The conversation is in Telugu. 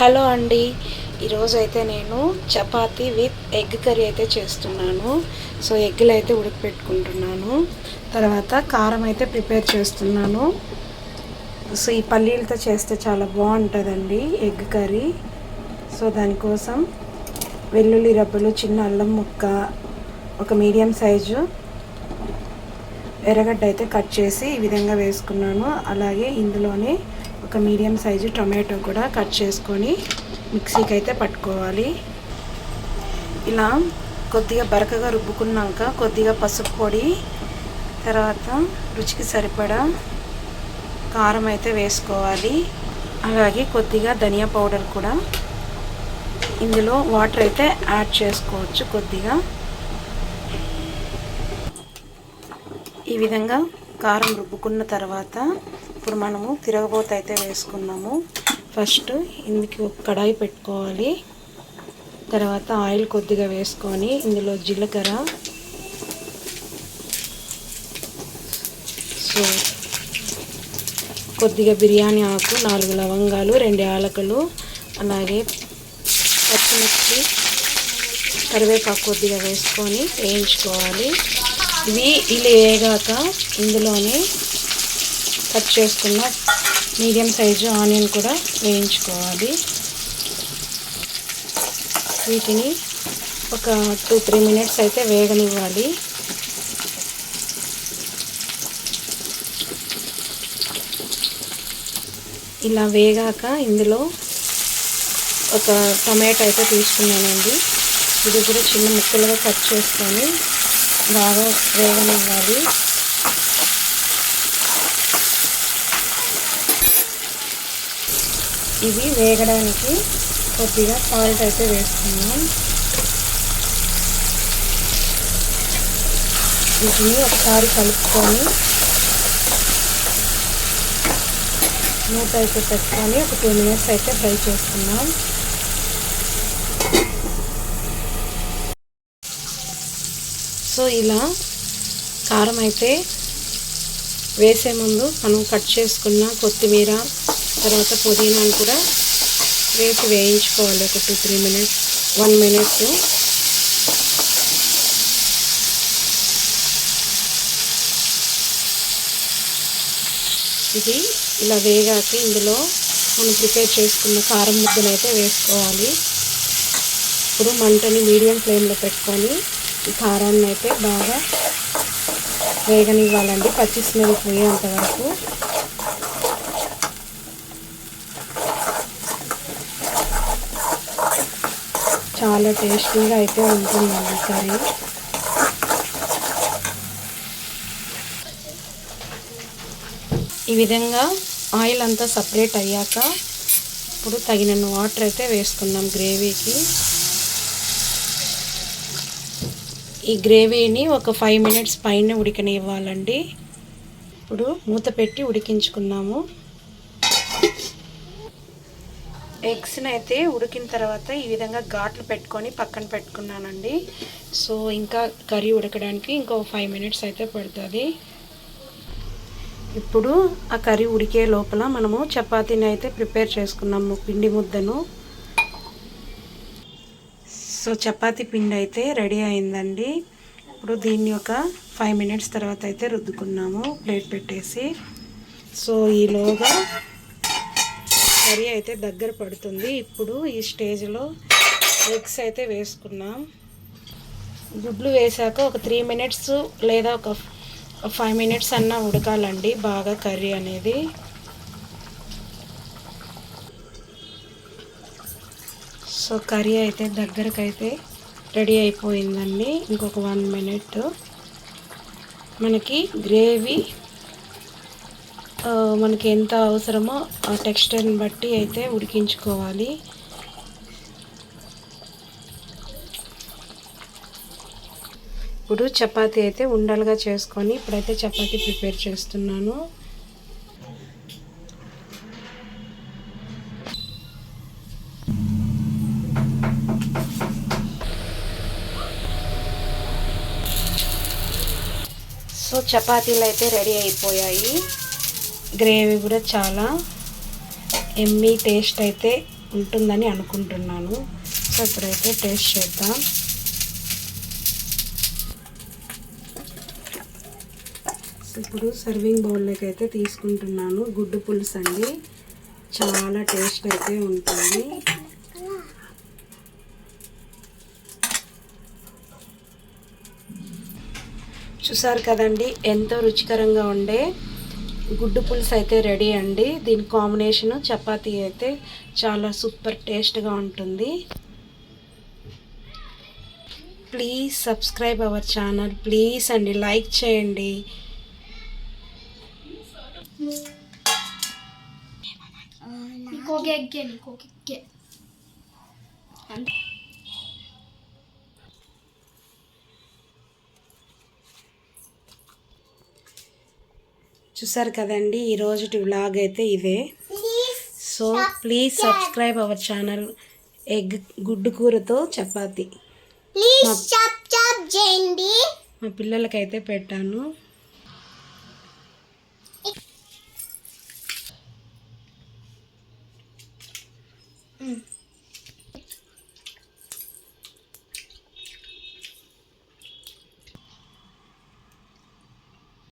హలో అండి, ఈరోజు అయితే నేను చపాతీ విత్ ఎగ్ కర్రీ అయితే చేస్తున్నాను. సో ఎగ్గులు అయితే ఉడకపెట్టుకుంటున్నాను. తర్వాత కారం అయితే ప్రిపేర్ చేస్తున్నాను. సో ఈ పల్లీలతో చేస్తే చాలా బాగుంటుందండి ఎగ్ కర్రీ. సో దానికోసం వెల్లుల్లి రబ్బలు, చిన్న అల్లం ముక్క, ఒక మీడియం సైజు ఎర్రగడ్డ అయితే కట్ చేసి ఈ విధంగా వేసుకున్నాను. అలాగే ఇందులోనే ఒక మీడియం సైజు టొమాటో కూడా కట్ చేసుకొని మిక్సీకి అయితే పట్టుకోవాలి. ఇలా కొద్దిగా బరకగా రుబ్బుకున్నాక కొద్దిగా పసుపు పొడి, తర్వాత రుచికి సరిపడా కారం అయితే వేసుకోవాలి. అలాగే కొద్దిగా ధనియా పౌడర్ కూడా, ఇందులో వాటర్ అయితే యాడ్ చేసుకోవచ్చు కొద్దిగా. ఈ విధంగా కారం రుబ్బుకున్న తర్వాత ఇప్పుడు మనము తిరగబోత అయితే వేసుకున్నాము. ఫస్ట్ ఇందుకు ఒక కడాయి పెట్టుకోవాలి. తర్వాత ఆయిల్ కొద్దిగా వేసుకొని ఇందులో జీలకర్ర, సో కొద్దిగా బిర్యానీ ఆకు, 4 లవంగాలు, 2 యాలకులు, అలాగే పచ్చిమిర్చి, కరివేపాకు కొద్దిగా వేసుకొని వేయించుకోవాలి. ఇవి ఇలా వేగాక ఇందులోనే కట్ చేసుకున్న మీడియం సైజు ఆనియన్ కూడా వేయించుకోవాలి. వీటిని ఒక 2-3 మినిట్స్ అయితే వేగనివ్వాలి. ఇలా వేగాక ఇందులో ఒక టమాటో అయితే తీసుకున్నానండి. ఇది కూడా చిన్న ముక్కలుగా కట్ చేసుకొని బాగా వేగనివ్వాలి. ఇవి వేగడానికి కొద్దిగా సాల్ట్ అయితే వేసుకున్నాం. వీటిని ఒకసారి కలుపుకొని మూత అయితే పెట్టుకొని ఒక 2 మినిట్స్ అయితే ఫ్రై చేసుకున్నాం. సో ఇలా కారం అయితే వేసే ముందు మనం కట్ చేసుకున్న కొత్తిమీర, తర్వాత పుదీనాను కూడా వేసి వేయించుకోవాలి ఒక 2-3 మినిట్స్, 1 మినిట్. ఇది ఇలా వేగాక ఇందులో మనం ప్రిపేర్ చేసుకున్న కారం ముద్దను అయితే వేసుకోవాలి. ఇప్పుడు మంటని మీడియం ఫ్లేమ్లో పెట్టుకొని ఈ కారాన్ని అయితే బాగా వేగనివ్వాలండి, పచ్చి స్మెల్ పోయేంత వరకు. చాలా టేస్టీగా అయితే ఉంటుందండి కర్రీ. ఈ విధంగా ఆయిల్ అంతా సపరేట్ అయ్యాక ఇప్పుడు తగినన్ని వాటర్ అయితే వేసుకున్నాం గ్రేవీకి. ఈ గ్రేవీని ఒక 5 మినిట్స్ పైన ఉడకనివ్వాలండి. ఇప్పుడు మూత పెట్టి ఉడికించుకున్నాము. ఎగ్స్ని అయితే ఉడికిన తర్వాత ఈ విధంగా ఘాట్లు పెట్టుకొని పక్కన పెట్టుకున్నానండి. సో ఇంకా కర్రీ ఉడకడానికి ఇంకో 5 మినిట్స్ అయితే పడుతుంది. ఇప్పుడు ఆ కర్రీ ఉడికే లోపల మనము చపాతీని అయితే ప్రిపేర్ చేసుకున్నాము, పిండి ముద్దను. సో చపాతీ పిండి అయితే రెడీ అయిందండి. ఇప్పుడు దీన్ని ఒక 5 మినిట్స్ తర్వాత అయితే రుద్దుకున్నాము ప్లేట్ పెట్టేసి. సో ఈలోగా కర్రీ అయితే దగ్గర పడుతుంది. ఇప్పుడు ఈ స్టేజ్లో ఎగ్స్ అయితే వేసుకున్నాం. గుడ్లు వేసాక ఒక 3 మినిట్స్ లేదా ఒక 5 మినిట్స్ అన్నా ఉడకాలండి బాగా కర్రీ అనేది. సో కర్రీ అయితే దగ్గరకైతే రెడీ అయిపోయిందండి. ఇంకొక 1 మినిట్ మనకి గ్రేవీ మనకి ఎంత అవసరమో ఆ టెక్స్చర్ని బట్టి అయితే ఉడికించుకోవాలి. ఇప్పుడు చపాతీ అయితే ఉండలుగా చేసుకొని ఇప్పుడైతే చపాతీ ప్రిపేర్ చేస్తున్నాను. సో చపాతీలు అయితే రెడీ అయిపోయాయి. గ్రేవీ కూడా చాలా ఎమ్మీ టేస్ట్ అయితే ఉంటుందని అనుకుంటున్నాను. సో ఇప్పుడైతే టేస్ట్ చేద్దాం. ఇప్పుడు సర్వింగ్ బౌల్లోకి అయితే తీసుకుంటున్నాను. గుడ్డు పులుసు అండి, చాలా టేస్ట్ అయితే ఉంటుంది. చూసారు కదండి, ఎంతో రుచికరంగా ఉండే గుడ్డు పులుసు అయితే రెడీ అండి. దీని కాంబినేషను చపాతీ అయితే చాలా సూపర్ టేస్ట్గా ఉంటుంది. Please subscribe our channel please అండి, లైక్ చేయండి. చూసారు కదండి, ఈరోజు వ్లాగ్ అయితే ఇదే. So please subscribe our channel. Egg గుడ్డు కూరతో చపాతి మా పిల్లలకైతే పెట్టాను.